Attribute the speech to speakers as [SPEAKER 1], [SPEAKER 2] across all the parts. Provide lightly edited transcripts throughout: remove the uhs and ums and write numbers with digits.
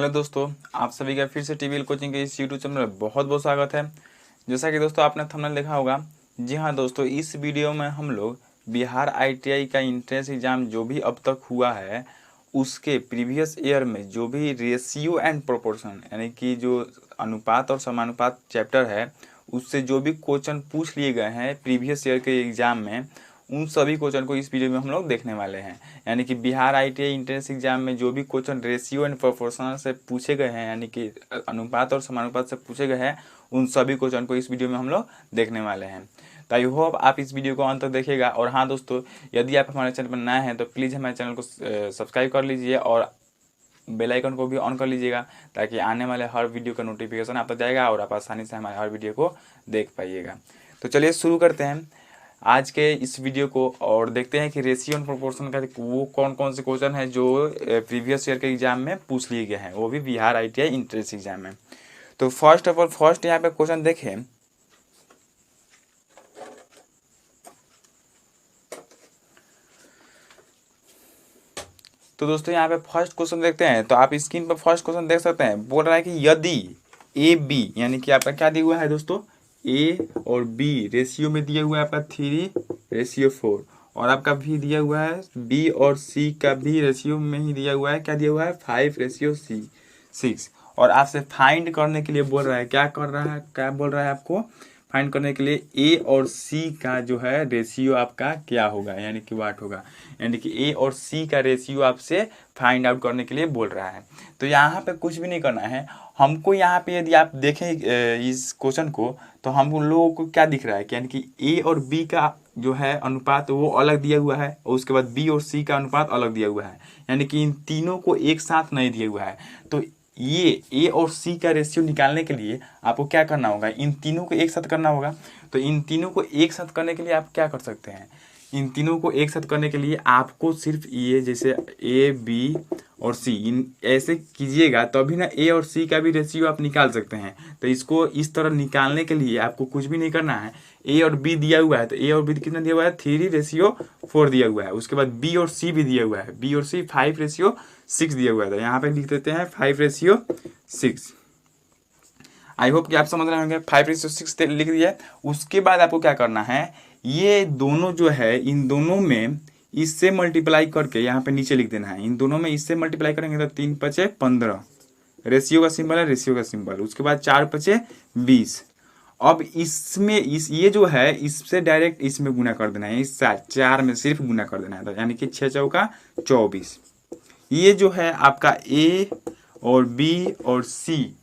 [SPEAKER 1] Hello दोस्तों, आप सभी का फिर से टीवीएल कोचिंग के इस यूट्यूब चैनल में बहुत बहुत स्वागत है। जैसा कि दोस्तों आपने थंबनेल देखा होगा, जी हाँ दोस्तों, इस वीडियो में हम लोग बिहार आईटीआई का एंट्रेंस एग्ज़ाम जो भी अब तक हुआ है उसके प्रीवियस ईयर में जो भी रेशियो एंड प्रोपोर्शन यानी कि जो अनुपात और समानुपात चैप्टर है उससे जो भी क्वेश्चन पूछ लिए गए हैं प्रीवियस ईयर के एग्ज़ाम में, उन सभी क्वेश्चन को इस वीडियो में हम लोग देखने वाले हैं। यानी कि बिहार आईटीआई एंट्रेंस एग्जाम में जो भी क्वेश्चन रेशियो एंड प्रोपोर्शनल से पूछे गए हैं यानी कि अनुपात और समानुपात से पूछे गए हैं, उन सभी क्वेश्चन को इस वीडियो में हम लोग देखने वाले हैं। तो आई होप आप इस वीडियो को अंत तक देखिएगा। और हाँ दोस्तों, यदि आप हमारे चैनल पर नए हैं तो प्लीज़ हमारे चैनल को सब्सक्राइब कर लीजिए और बेल आइकन को भी ऑन कर लीजिएगा, ताकि आने वाले हर वीडियो का नोटिफिकेशन आप तक जाएगा और आप आसानी से हमारे हर वीडियो को देख पाइएगा। तो चलिए शुरू करते हैं आज के इस वीडियो को और देखते हैं कि रेशियो एंड प्रोपोर्शन का वो कौन कौन से क्वेश्चन है जो प्रीवियस ईयर के एग्जाम में पूछ लिए गए हैं, वो भी बिहार आईटीआई एंट्रेंस एग्जाम में। तो फर्स्ट ऑफ ऑल यहाँ पे क्वेश्चन देखें। तो दोस्तों यहाँ पे फर्स्ट क्वेश्चन देखते हैं। तो आप स्क्रीन पर फर्स्ट क्वेश्चन देख सकते हैं। बोल रहा है कि यदि ए बी यानी कि आपका क्या दिया हुआ है दोस्तों, ए और बी रेशियो में दिया हुआ है आपका 3:4 और आपका भी दिया हुआ है बी और सी का भी रेशियो में ही दिया हुआ है, क्या दिया हुआ है 5:6 और आपसे फाइंड करने के लिए बोल रहा है, क्या कर रहा है, क्या बोल रहा है आपको फाइंड करने के लिए ए और सी का जो है रेशियो आपका क्या होगा यानी कि वाट होगा, यानी कि ए और सी का रेशियो आपसे फाइंड आउट करने के लिए बोल रहा है। तो यहाँ पे कुछ भी नहीं करना है हमको। यहाँ पे यदि आप देखें इस क्वेश्चन को तो हम लोगों को क्या दिख रहा है कि यानी कि ए और बी का जो है अनुपात वो अलग दिया हुआ है और उसके बाद बी और सी का अनुपात अलग दिया हुआ है, यानी कि इन तीनों को एक साथ नहीं दिया हुआ है। तो ये ए और सी का रेशियो निकालने के लिए आपको क्या करना होगा, इन तीनों को एक साथ करना होगा। तो इन तीनों को एक साथ करने के लिए आप क्या कर सकते हैं, इन तीनों को एक साथ करने के लिए आपको सिर्फ ये जैसे ए बी और सी इन ऐसे कीजिएगा तभी ना ए और सी का भी रेशियो आप निकाल सकते हैं। तो इसको इस तरह निकालने के लिए आपको कुछ भी नहीं करना है। ए और बी दिया हुआ है तो ए और बी कितना दिया हुआ है 3:4 दिया हुआ है। उसके बाद बी और सी भी दिया हुआ है, बी और सी 5:6 दिया हुआ है। तो यहाँ पे लिख देते हैं 5:6। आई होप कि आप समझ रहे होंगे। 5:6 लिख दिया। उसके बाद आपको क्या करना है, ये दोनों जो है इन दोनों में इससे मल्टीप्लाई करके यहाँ पे नीचे लिख देना है। इन दोनों में इससे मल्टीप्लाई करेंगे तो 3×5=15 रेशियो का सिंबल है, रेशियो का सिंबल। उसके बाद 4×5=20। अब इसमें ये जो है इससे डायरेक्ट इसमें गुना कर देना है, इस 4 में सिर्फ गुना कर देना है, यानी कि 6×4=24। ये जो है आपका ए और बी और सी,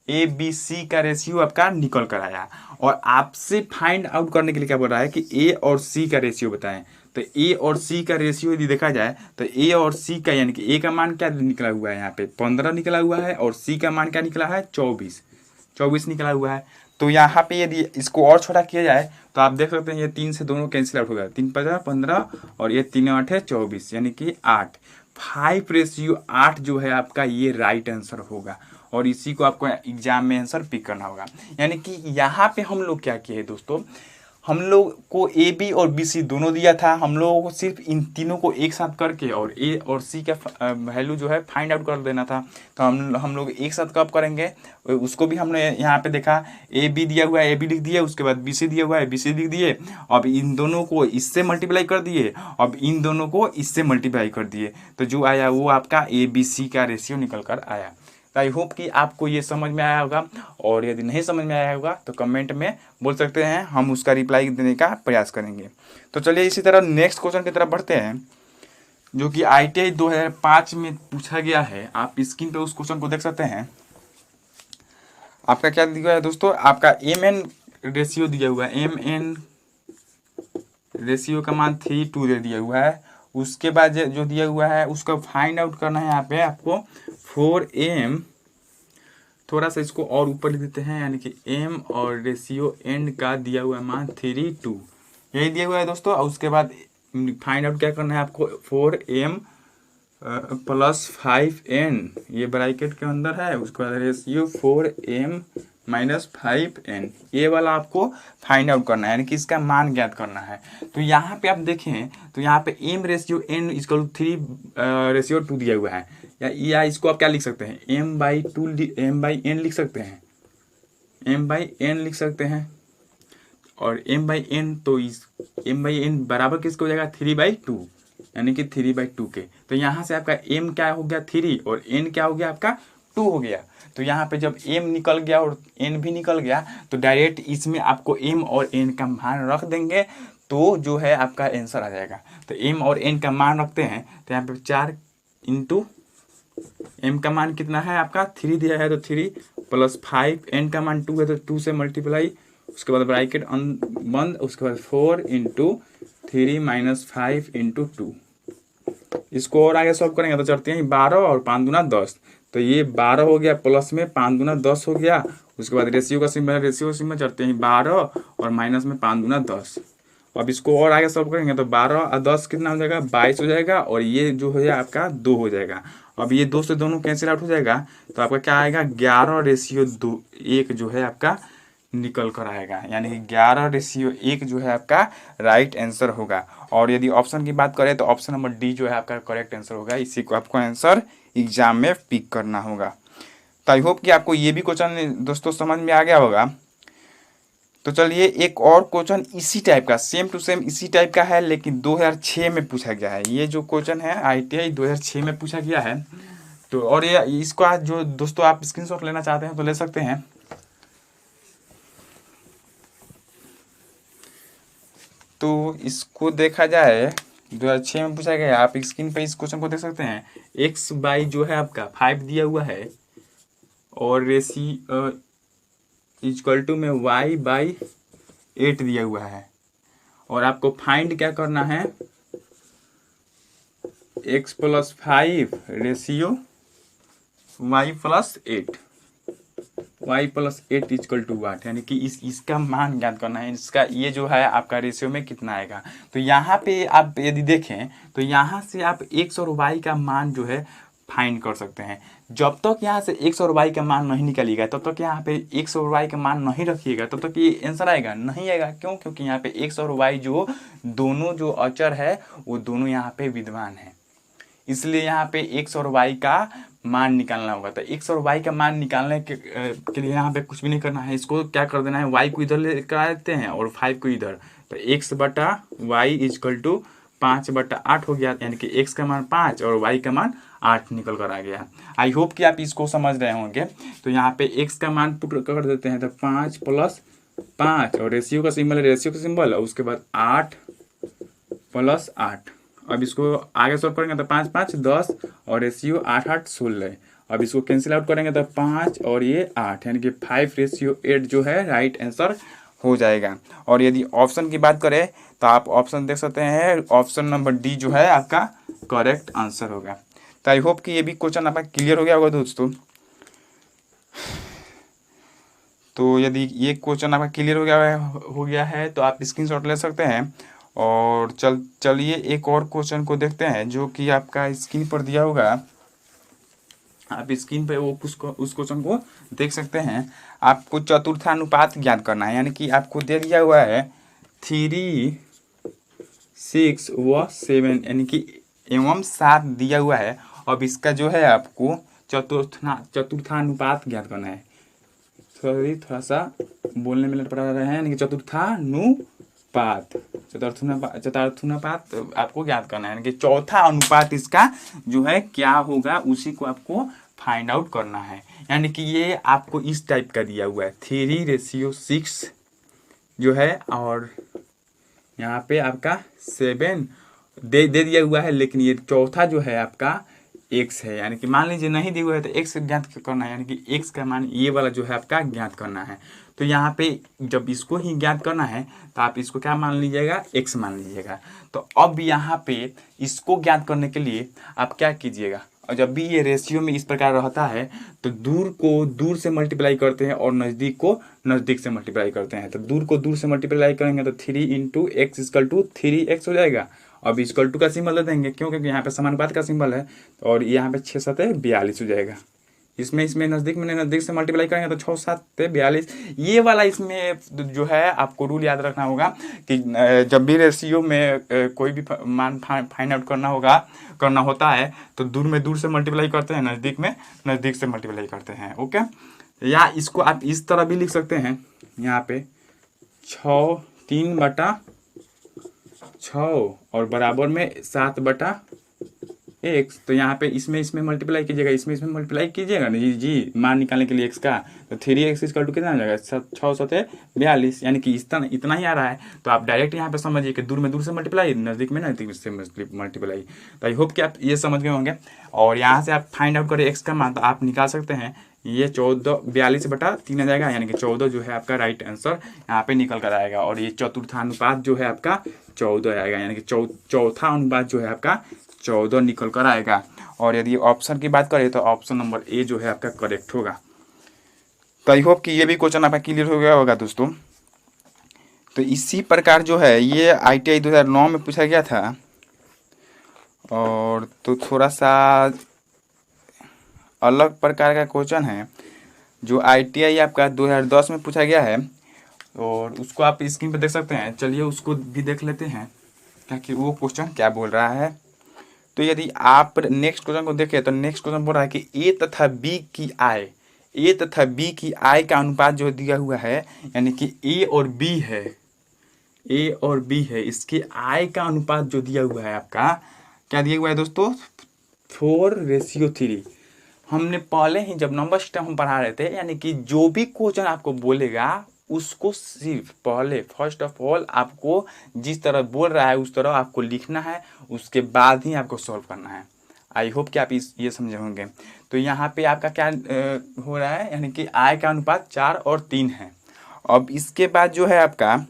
[SPEAKER 1] ए बी सी का रेशियो आपका निकल कर आया। और आपसे फाइंड आउट करने के लिए क्या बोल रहा है कि ए और सी का रेशियो बताएं। तो ए और सी का रेशियो यदि देखा जाए तो ए और सी का यानी कि ए का मान क्या निकला हुआ है, यहाँ पे 15 निकला हुआ है और सी का मान क्या निकला है 24 निकला हुआ है। तो यहाँ पे यदि इसको और छोटा किया जाए तो आप देख सकते हैं ये 3 से दोनों कैंसिल आउट हो गया, 3×5=15 और ये 3×8=24 यानी कि 8। 5:8 जो है आपका ये राइट आंसर होगा और इसी को आपको एग्जाम में आंसर पिक करना होगा। यानी कि यहाँ पे हम लोग क्या किए दोस्तों, हम लोग को ए बी और बी सी दोनों दिया था, हम लोगों को सिर्फ इन तीनों को एक साथ करके और ए और सी का वैल्यू जो है फाइंड आउट कर देना था। तो हम लोग एक साथ कब करेंगे उसको भी हमने यहाँ पे देखा। ए बी दिया हुआ है, ए बी लिख दिए, उसके बाद बी सी दिया हुआ है, बी सी लिख दिए। अब इन दोनों को इससे मल्टीप्लाई कर दिए, अब इन दोनों को इससे मल्टीप्लाई कर दिए, तो जो आया वो आपका ए बी सी का रेशियो निकल कर आया। आई होप कि आपको ये समझ में आया होगा और यदि नहीं समझ में आया होगा तो कमेंट में बोल सकते हैं, हम उसका रिप्लाई देने का प्रयास करेंगे। तो चलिए इसी तरह नेक्स्ट क्वेश्चन की तरफ बढ़ते हैं जो कि आईटीआई 2005 में पूछा गया है। आप स्क्रीन पे उस क्वेश्चन को देख सकते हैं। आपका क्या दिया हुआ है दोस्तों, आपका एम एन रेशियो दिया हुआ है, एम एन रेशियो का मान 3:2 दे दिया हुआ है। उसके बाद जो दिया हुआ है उसका फाइंड आउट करना है। यहाँ पे आपको 4m, थोड़ा सा इसको और ऊपर लिख देते हैं, यानी कि m और रेशियो n का दिया हुआ मान 3:2 यही दिया हुआ है दोस्तों। और उसके बाद फाइंड आउट क्या करना है आपको, 4m + 5n ये ब्रैकेट के अंदर है। उसके बाद रेशियो 4m - 5n ये वाला आपको फाइंड आउट करना है, यानी कि इसका मान ज्ञात करना है। तो यहाँ पे आप देखें तो यहाँ पे m/n = 3:2 दिया हुआ है, या इसको आप क्या लिख सकते हैं, m/n लिख सकते हैं, m/n लिख सकते हैं। और m/n तो इस m/n बराबर किसको हो जाएगा, 3/2, यानी कि 3/2 के। तो यहाँ से आपका m क्या हो गया 3 और n क्या हो गया आपका 2 हो गया। तो यहाँ पे जब m निकल गया और n भी निकल गया तो डायरेक्ट इसमें आपको m और n का मान रख देंगे तो जो है आपका आंसर आ जाएगा। तो m और n का मान रखते हैं तो यहाँ पे 4 इंटू m का मान कितना है आपका 3 दिया है तो 3 प्लस 5, n का मान 2 है तो 2 से मल्टीप्लाई, उसके बाद ब्रैकेट बंद, उसके बाद 4 इंटू 3 माइनस 5 इंटू 2। इसको और आगे सॉल्व करेंगे तो चढ़ते हैं 12 और 5 दूना 10, तो ये 12 हो गया प्लस में 5 दूना 10 हो गया। उसके बाद रेशियो का सिंबल चढ़ते हैं 12 और माइनस में 5 दूना 10। अब इसको और आगे सॉल्व करेंगे तो 12 और 10 कितना हो जाएगा 22 हो जाएगा और ये जो है आपका 2 हो जाएगा। अब ये 2 से दोनों कैंसिल आउट हो जाएगा तो आपका क्या आएगा 11/2 जो है आपका निकल कर आएगा, यानी कि 11/1 जो है आपका राइट आंसर होगा। और यदि ऑप्शन की बात करें तो ऑप्शन नंबर डी जो है आपका करेक्ट आंसर होगा। इसी को आपको आंसर एग्जाम में पिक करना होगा। तो आई होप कि आपको ये भी क्वेश्चन दोस्तों समझ में आ गया होगा। तो चलिए एक और क्वेश्चन इसी टाइप का, सेम टू सेम इसी टाइप का है, लेकिन 2006 में पूछा गया है। ये जो क्वेश्चन है ITI 2006 में पूछा गया है। तो और ये इसको आज जो दोस्तों आप स्क्रीनशॉट लेना चाहते हैं तो ले सकते हैं। तो इसको देखा जाए 2006 में पूछा गया है। आप स्क्रीन पे इस क्वेश्चन को देख सकते हैं। x बाई जो है आपका 5 दिया हुआ है और रेशियो इक्वल टू में y/8 दिया हुआ है और आपको फाइंड क्या करना है x + 5 ratio y+8 y+8 equal to what, यानी कि इसका मान ज्ञात करना है। इसका ये जो है आपका रेशियो में कितना आएगा। तो यहाँ पे आप यदि देखें तो यहाँ से आप x और y का मान जो है फाइंड कर सकते हैं। जब तक यहाँ से x और y का मान नहीं निकलेगा तब तक यहाँ पे x और y का मान नहीं रखिएगा तब तक ये आंसर आएगा नहीं आएगा। क्यों? क्योंकि यहाँ पे x और y जो दोनों जो अचर है वो दोनों यहाँ पे विद्यमान है, इसलिए यहाँ पे x और y का मान निकालना होगा। तो x और y का मान निकालने के लिए यहाँ पे कुछ भी नहीं करना है। इसको क्या कर देना है, y को इधर लेकर आते हैं और 5 को इधर, तो x/y इक्वल टू 5/8 हो गया, यानी कि x का मान 5 और y का मान 8 निकल कर आ गया। आई होप कि आप इसको समझ रहे होंगे। तो यहाँ पे x का मान पुट कर देते हैं तो 5 + 5 और रेशियो का सिंबल और उसके बाद 8 + 8। अब इसको आगे सॉल्व करेंगे तो 5 × 5 = 10 और रेशियो 8 × 8 = 16। अब इसको कैंसिल आउट करेंगे तो 5 और ये 8, यानी कि 5/8 जो है राइट आंसर हो जाएगा। और यदि ऑप्शन की बात करें तो आप ऑप्शन देख सकते हैं, ऑप्शन नंबर डी जो है आपका करेक्ट आंसर होगा। तो आई होप कि ये भी क्वेश्चन आपका क्लियर हो गया होगा दोस्तों। तो यदि ये क्वेश्चन आपका क्लियर हो गया है तो आप स्क्रीनशॉट ले सकते हैं। और चलिए एक और क्वेश्चन को देखते हैं जो कि आपका स्क्रीन पर दिया होगा। आप स्क्रीन पे वो उस क्वेश्चन को देख सकते हैं। आपको चतुर्थानुपात ज्ञात करना है, यानी कि आपको दे दिया हुआ है 3, 6 व 7, यानी कि एवं 7 दिया हुआ है। अब इसका जो है आपको चतुर्थानुपात ज्ञात करना है। थोड़ा सा बोलने में लटपटा रहे हैं, यानी कि चतुर्थानुपात आपको ज्ञात करना है, यानी कि चौथा अनुपात इसका जो है क्या होगा उसी को आपको फाइंड आउट करना है। यानी कि ये आपको इस टाइप का दिया हुआ है 3/6 जो है और यहाँ पे आपका 7 दे दिया हुआ है, लेकिन ये चौथा जो है आपका x है। यानी कि मान लीजिए नहीं दिया हुआ है तो x ज्ञात करना है, यानी कि x का मान ये वाला जो है आपका ज्ञात करना है। तो यहाँ पे जब इसको ही ज्ञात करना है तो आप इसको क्या मान लीजिएगा, x मान लीजिएगा। तो अब यहाँ पे इसको ज्ञात करने के लिए आप क्या कीजिएगा, और जब भी ये रेशियो में इस प्रकार रहता है तो दूर को दूर से मल्टीप्लाई करते हैं और नज़दीक को नज़दीक से मल्टीप्लाई करते हैं। तो दूर को दूर से मल्टीप्लाई करेंगे तो 3 × x = 3x हो जाएगा। अब इक्वल टू का सिंबल दे देंगे, क्यों? क्योंकि यहाँ पे समानुपात का सिंबल है और यहाँ पे 6 × 7 = 42 हो जाएगा। इसमें इसमें नज़दीक में नज़दीक से मल्टीप्लाई करेंगे तो 6 7 42। ये वाला इसमें जो है आपको रूल याद रखना होगा कि जब भी रेशियो में कोई भी मान फाइंड आउट करना होता है तो दूर से मल्टीप्लाई करते हैं, नज़दीक से मल्टीप्लाई करते हैं। ओके, या इसको आप इस तरह भी लिख सकते हैं, यहाँ पे 3/6 और बराबर में 7/x। तो यहाँ पे इसमें मल्टीप्लाई कीजिएगा, इसमें मल्टीप्लाई कीजिएगा ना जी मान निकालने के लिए x का। तो 3x इक्वल टू कितना आ जाएगा, 6 7 42, यानी कि इतना ही आ रहा है। तो आप डायरेक्ट यहाँ पे समझिए कि दूर से मल्टीप्लाई, नज़दीक में से मल्टीप्लाई। तो आई होप कि आप ये समझ गए होंगे। और यहाँ से आप फाइंड आउट करें x का मान, तो आप निकाल सकते हैं ये 42/3 आ जाएगा, यानी कि 14 जो है आपका राइट आंसर यहाँ पे निकल कर आएगा। और ये चतुर्थानुपात जो है आपका 14 आएगा, यानी कि चौथा अनुपात जो है आपका 14 निकल कर आएगा। और यदि ऑप्शन की बात करें तो ऑप्शन नंबर ए जो है आपका करेक्ट होगा। तो आई होप कि ये भी क्वेश्चन आपका क्लियर हो गया होगा दोस्तों। तो इसी प्रकार जो है ये ITI 2009 में पूछा गया था, और तो थोड़ा सा अलग प्रकार का क्वेश्चन है जो ITI आपका 2010 में पूछा गया है, और उसको आप स्क्रीन पर देख सकते हैं। चलिए उसको भी देख लेते हैं ताकि वो क्वेश्चन क्या बोल रहा है। तो यदि आप नेक्स्ट क्वेश्चन को देखें तो नेक्स्ट क्वेश्चन बोल रहा है कि ए तथा बी की आय का अनुपात जो दिया हुआ है, यानी कि ए और बी है, इसके आय का अनुपात जो दिया हुआ है आपका, क्या दिया हुआ है दोस्तों, 4:3। हमने पहले ही जब नंबर सिस्टम हम पढ़ा रहे थे, यानी कि जो भी क्वेश्चन आपको बोलेगा उसको सिर्फ पहले फर्स्ट ऑफ ऑल आपको जिस तरह बोल रहा है उस तरह आपको लिखना है, उसके बाद ही आपको सॉल्व करना है। आई होप कि आप ये समझे होंगे। तो यहाँ पे आपका क्या हो रहा है, यानी कि आय का अनुपात 4 और 3 है। अब इसके बाद जो है आपका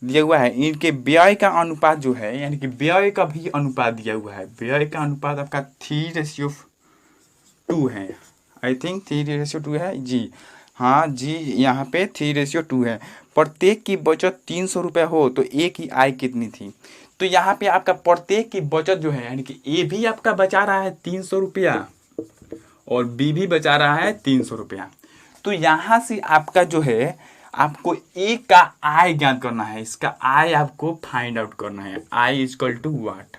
[SPEAKER 1] दिया हुआ है इनके व्यय का अनुपात जो है, यानी कि व्यय का भी अनुपात दिया हुआ है। व्यय का अनुपात आपका 3:2 है, आई थिंक 3:2 है जी, हाँ जी, यहाँ पे 3:2 है। प्रत्येक की बचत 300 रुपये हो तो ए की आय कितनी थी। तो यहाँ पे आपका प्रत्येक की बचत जो है, यानी कि ए भी आपका बचा रहा है 300 रुपया और बी भी बचा रहा है 300 रुपया। तो यहाँ से आपका जो है आपको ए का आय ज्ञात करना है, इसका आय आपको फाइंड आउट करना है। आई इक्वल टू वाट,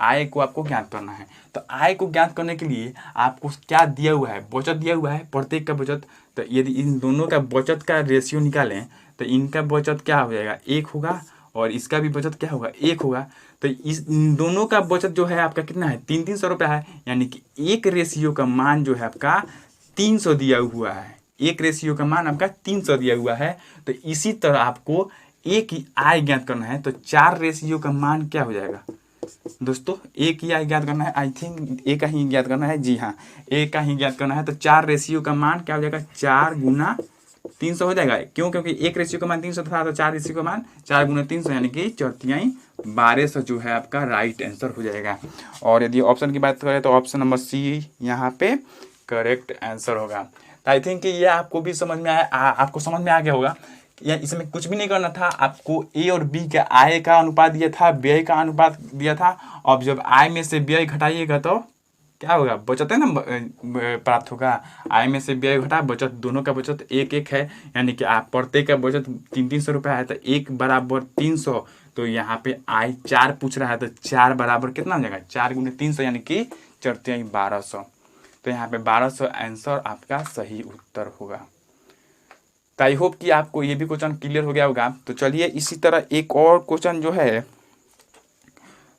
[SPEAKER 1] आय को आपको ज्ञात करना है। तो आय को ज्ञात करने के लिए आपको क्या दिया हुआ है, बचत दिया हुआ है, प्रत्येक का बचत। तो यदि इन दोनों का बचत का रेशियो निकालें तो इनका बचत क्या हो जाएगा, 1 होगा, और इसका भी बचत क्या होगा, 1 होगा। तो इन दोनों का बचत जो है आपका कितना है, 300 रुपया है, यानी कि एक रेशियो का मान जो है आपका 300 दिया हुआ है। एक रेशियो का मान आपका 300 दिया हुआ है। तो इसी तरह आपको ए की आय ज्ञात करना है। तो 4 रेशियो का मान क्या हो जाएगा दोस्तों, ए की आय ज्ञात करना है, आई थिंक ए का ही ज्ञात करना है, जी हाँ, ए का ही ज्ञात करना है। तो 4 रेशियो का मान क्या हो जाएगा, 4 गुना 300 हो जाएगा। क्यों, क्योंकि एक रेशियो का मान 300 था, तो 4 रेशियो का मान 4 गुना 300, यानी कि 4×3 = 1200 जो है आपका राइट आंसर हो जाएगा। और यदि ऑप्शन की बात करें तो ऑप्शन नंबर सी यहाँ पे करेक्ट आंसर होगा। तो आई थिंक ये आपको भी समझ में आपको समझ में आ गया होगा। या इसमें कुछ भी नहीं करना था, आपको ए और बी का आय का अनुपात दिया था, व्यय का अनुपात दिया था। अब जब आय में से व्यय घटाइएगा तो क्या होगा, बचत है ना प्राप्त होगा। आय में से व्यय घटा बचत, दोनों का बचत 1 है, यानी कि आप प्रत्येक का बचत 300 रुपया है, तो 1 = 300। तो यहाँ पे आय 4 पूछ रहा है, तो 4 बराबर कितना हो जाएगा, 4 × 300, यानी कि 4×3 = 1200। तो यहाँ पे 1200 आंसर आपका सही उत्तर होगा। तो आई होप कि आपको ये भी क्वेश्चन क्लियर हो गया होगा। तो चलिए इसी तरह एक और क्वेश्चन जो है,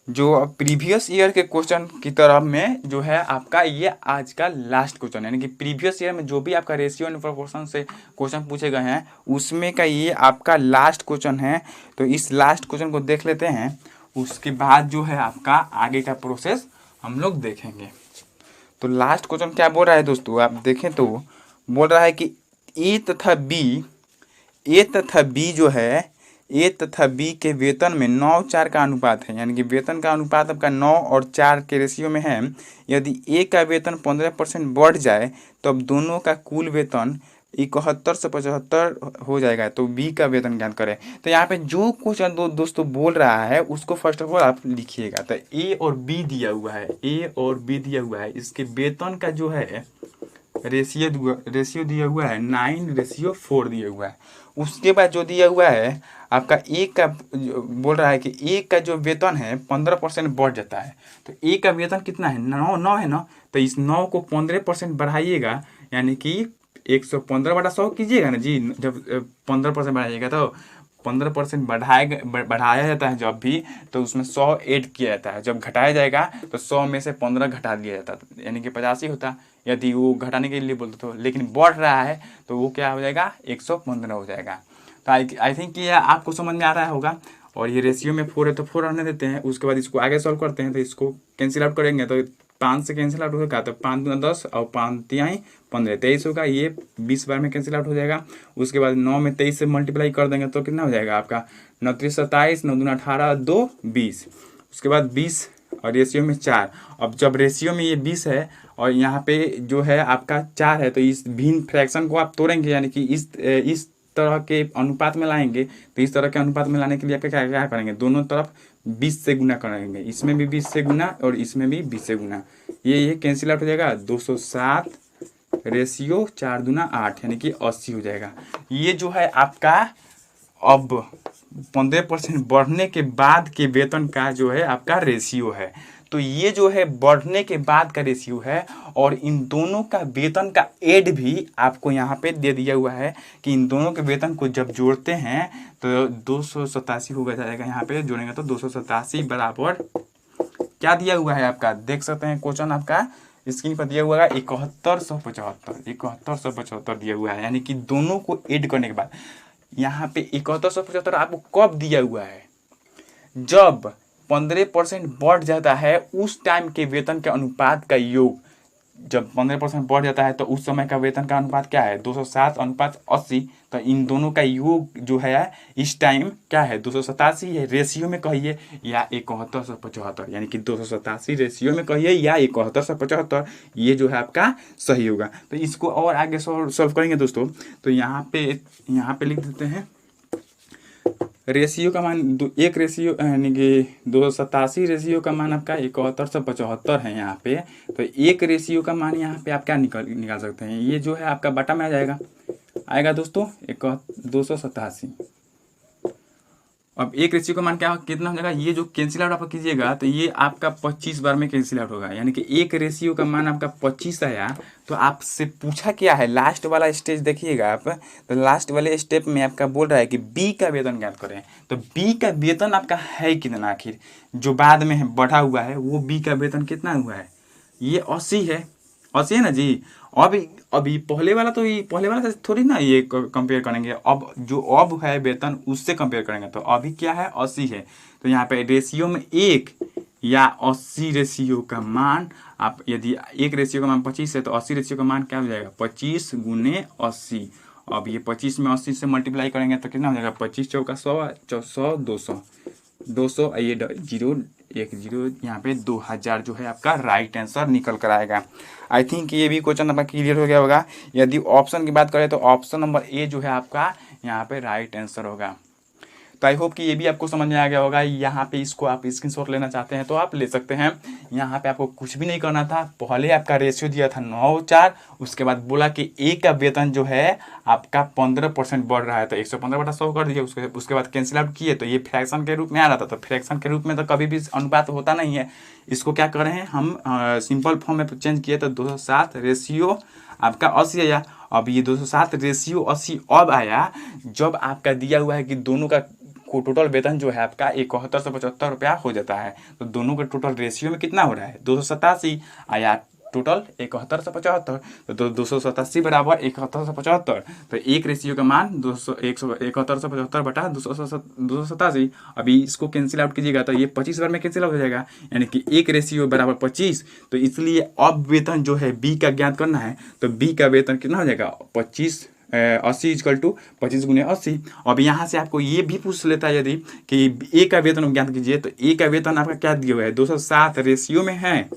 [SPEAKER 1] जो प्रीवियस ईयर के क्वेश्चन की तरह में जो है आपका ये आज का लास्ट क्वेश्चन, यानी कि प्रीवियस ईयर में जो भी आपका रेशियो एंड प्रोपोर्शन से क्वेश्चन पूछे गए हैं उसमें का ये आपका लास्ट क्वेश्चन है। तो इस लास्ट क्वेश्चन को देख लेते हैं, उसके बाद जो है आपका आगे का प्रोसेस हम लोग देखेंगे। तो लास्ट क्वेश्चन क्या बोल रहा है दोस्तों, आप देखें तो बोल रहा है कि ए तथा बी जो है, ए तथा बी के वेतन में 9:4 का अनुपात है, यानी कि वेतन का अनुपात आपका 9 और 4 के रेशियो में है। यदि ए का वेतन 15% बढ़ जाए तो अब दोनों का कुल वेतन 71 से 75 हो जाएगा, तो बी का वेतन ज्ञात करें। तो यहाँ पे जो क्वेश्चन दोस्तों बोल रहा है उसको फर्स्ट ऑफ ऑल आप लिखिएगा। तो ए और बी दिया हुआ है, ए और बी दिया हुआ है, इसके वेतन का जो है रेशियो दिया हुआ है 9:4 दिया हुआ है। उसके बाद जो दिया हुआ है आपका एक का बोल रहा है कि एक का जो वेतन है 15% बढ़ जाता है। तो एक का वेतन कितना है, 9 है ना, तो इस 9 को 15% बढ़ाइएगा, यानी कि 115/100 कीजिएगा ना जी। जब 15% बढ़ाइएगा तो 15% बढ़ाया जाता है जब भी, तो उसमें 100 ऐड किया जाता है। जब घटाया जाएगा तो 100 में से 15 घटा दिया जाता है, यानी कि 85 होता, यदि वो घटाने के लिए बोलते तो। लेकिन बढ़ रहा है तो वो क्या हो जाएगा, 115 हो जाएगा। तो आई थिंक ये आपको समझ में आ रहा होगा। और ये रेशियो में 4 है तो 4 रहने देते हैं। उसके बाद इसको आगे सॉल्व करते हैं, तो इसको कैंसिल आउट करेंगे तो 5 से कैंसिल आउट होगा, तो 5 दूना 10 और 5 तिहाई 15, 23 होगा। ये 20 बार में कैंसिल आउट हो जाएगा। उसके बाद 9 में 23 से मल्टीप्लाई कर देंगे तो कितना हो जाएगा आपका, 9 3 27, 9 दूना 18, 2 20। उसके बाद 20 और रेशियो में 4। अब जब रेशियो में ये 20 है और यहाँ पे जो है आपका 4 है, तो इस भिन्न फ्रैक्शन को आप तोड़ेंगे, यानी कि इस तरह के अनुपात में लाएंगे। तो इस तरह के अनुपात में लाने के लिए क्या क्या करेंगे, दोनों तरफ 20 से गुना करेंगे, इसमें भी 20 से गुना और इसमें भी 20 से गुना। ये कैंसिल आउट हो जाएगा, 207 रेशियो 4 दूना 8, यानी कि 80 हो जाएगा। ये जो है आपका अब 15% बढ़ने के बाद के वेतन का जो है आपका रेशियो है। तो ये जो है बढ़ने के बाद का रेशियो है, और इन दोनों का वेतन का एड भी आपको यहाँ पे दे दिया हुआ है कि इन दोनों के वेतन को जब जोड़ते हैं तो 287 हो जाएगा। यहाँ पे जोड़ेंगे तो 287 बराबर क्या दिया हुआ है आपका, देख सकते हैं क्वेश्चन आपका स्क्रीन पर दिया हुआ है 7175 दिया हुआ है। यानी कि दोनों को ऐड करने के बाद यहाँ पे 7175 आपको कब दिया हुआ है, जब 15% बढ़ जाता है उस टाइम के वेतन के अनुपात का योग। जब 15% बढ़ जाता है तो उस समय का वेतन का अनुपात क्या है, 207:80। तो इन दोनों का योग जो है इस टाइम क्या है, 287 है। रेशियो में कहिए या 7175, यानी कि 287 रेशियो में कहिए या 7175, ये जो है आपका सही होगा। तो इसको और आगे सॉल्व करेंगे दोस्तों। तो यहाँ पे लिख देते हैं रेशियो का मान एक रेशियो, यानी कि 287 रेशियो का मान आपका 7175 है यहाँ पे। तो एक रेशियो का मान यहाँ पे आप क्या निकाल सकते हैं, ये जो है आपका बटा में आ आएगा दोस्तों 287। अब एक रेशियो का मान क्या कितना हो जाएगा, ये जो कैंसिल आउट आप कीजिएगा तो ये आपका 25 बार में कैंसिल आउट होगा, यानी कि एक रेशियो का मान आपका 25 आया। तो आपसे पूछा क्या है, लास्ट वाला स्टेज देखिएगा आप, तो लास्ट वाले स्टेप में आपका बोल रहा है कि बी का वेतन ज्ञात करें। तो बी का वेतन आपका है कितना, आखिर जो बाद में बढ़ा हुआ है वो बी का वेतन कितना हुआ है, ये 80 है। 80 है ना जी। अभी पहले वाला से थोड़ी ना ये कंपेयर करेंगे, अब जो अब है वेतन उससे कंपेयर करेंगे। तो अभी क्या है, 80 है। तो यहाँ पे रेशियो में 1 या 80 रेशियो का मान, आप यदि एक रेशियो का मान 25 है तो 80 रेशियो का मान क्या हो जाएगा, 25 गुने 80। अब ये 25 में 80 से मल्टीप्लाई करेंगे तो कितना हो जाएगा, 25 चौका 100, 200 ये 0 1 0, यहाँ पे 2000 जो है आपका राइट आंसर निकल कर आएगा। आई थिंक ये भी क्वेश्चन आपका क्लियर हो गया होगा। यदि ऑप्शन की बात करें तो ऑप्शन नंबर ए जो है आपका यहाँ पे राइट आंसर होगा। तो आई होप कि ये भी आपको समझ में आ गया होगा। यहाँ पे इसको आप स्क्रीनशॉट लेना चाहते हैं तो आप ले सकते हैं। यहाँ पे आपको कुछ भी नहीं करना था, पहले आपका रेशियो दिया था 9:4, उसके बाद बोला कि ए का वेतन जो है आपका 15% बढ़ रहा है तो 115/100 कर दिए। उसके बाद कैंसिल आउट किए तो ये फ्रैक्शन के रूप में आ रहा था। तो फ्रैक्शन के रूप में तो कभी भी अनुपात होता नहीं है। इसको क्या कर रहे हैं हम, सिंपल फॉर्म में चेंज किए तो 207 रेशियो आपका 80 आया। अब ये 207 रेशियो 80 अब आया जब आपका दिया हुआ है कि दोनों का टोटल वेतन जो है आपका 7175 रुपया हो जाता है। तो दोनों के टोटल रेशियो में कितना हो रहा है, 287 आया, टोटल 7175। तो 287 बराबर 7175। तो एक रेशियो का मान 7175 बटा 287। अभी इसको कैंसिल आउट कीजिएगा तो ये 25 बार में कैंसिल आउट हो जाएगा, यानी कि एक रेशियो बराबर 25। तो इसलिए अब वेतन जो है बी का ज्ञात करना है। तो बी का वेतन कितना हो जाएगा, 80 = 25 गुने 80। अब यहाँ से आपको ये भी पूछ लेता है यदि कि ए का वेतन ज्ञात कीजिए, तो ए का वेतन आपका क्या दिया हुआ है, 207 रेशियो में है।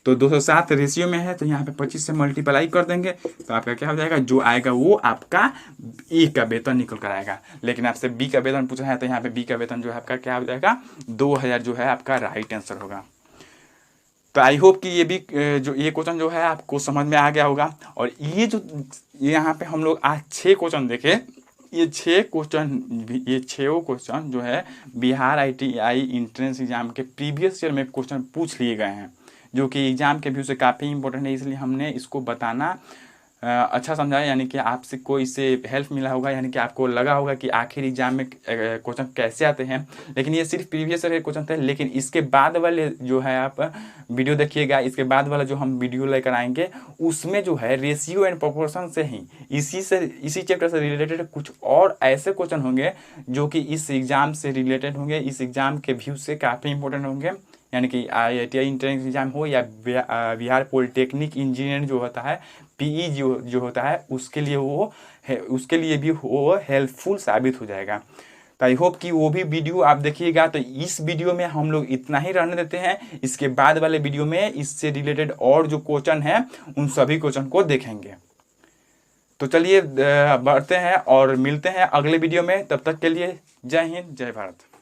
[SPEAKER 1] तो 207 रेशियो में है, तो यहाँ पे 25 से मल्टीप्लाई कर देंगे तो आपका क्या हो जाएगा, जो आएगा वो आपका ए का वेतन निकल कर आएगा। लेकिन आपसे बी का वेतन पूछा है, तो यहाँ पे बी का वेतन जो है आपका क्या हो जाएगा, 2000 जो है आपका राइट आंसर होगा। तो आई होप कि ये भी जो ये क्वेश्चन जो है आपको समझ में आ गया होगा। और ये जो यहाँ पे हम लोग आज 6 क्वेश्चन देखे, ये 6 क्वेश्चन जो है बिहार ITI इंट्रेंस एग्जाम के प्रीवियस ईयर में क्वेश्चन पूछ लिए गए हैं, जो कि एग्जाम के व्यू से काफ़ी इंपॉर्टेंट है, इसलिए हमने इसको बताना अच्छा समझा है। यानी कि आपसे कोई इससे हेल्प मिला होगा, यानी कि आपको लगा होगा कि आखिर एग्जाम में क्वेश्चन कैसे आते हैं। लेकिन ये सिर्फ प्रीवियस ईयर के क्वेश्चन थे, लेकिन इसके बाद वाले जो है आप वीडियो देखिएगा, इसके बाद वाला जो हम वीडियो लेकर आएंगे उसमें जो है रेशियो एंड प्रोपोर्शन से ही इसी चैप्टर से रिलेटेड कुछ और ऐसे क्वेश्चन होंगे जो कि इस एग्जाम से रिलेटेड होंगे, इस एग्जाम के व्यू से काफ़ी इंपॉर्टेंट होंगे। यानी कि IITI इंट्रेंस एग्जाम हो या बिहार पॉलिटेक्निक इंजीनियरिंग जो होता है, PE जो होता है, उसके लिए भी वो हेल्पफुल साबित हो जाएगा। तो आई होप कि वो भी वीडियो आप देखिएगा। तो इस वीडियो में हम लोग इतना ही रहने देते हैं, इसके बाद वाले वीडियो में इससे रिलेटेड और जो क्वेश्चन है उन सभी क्वेश्चन को देखेंगे। तो चलिए बढ़ते हैं और मिलते हैं अगले वीडियो में, तब तक के लिए जय हिंद जय भारत।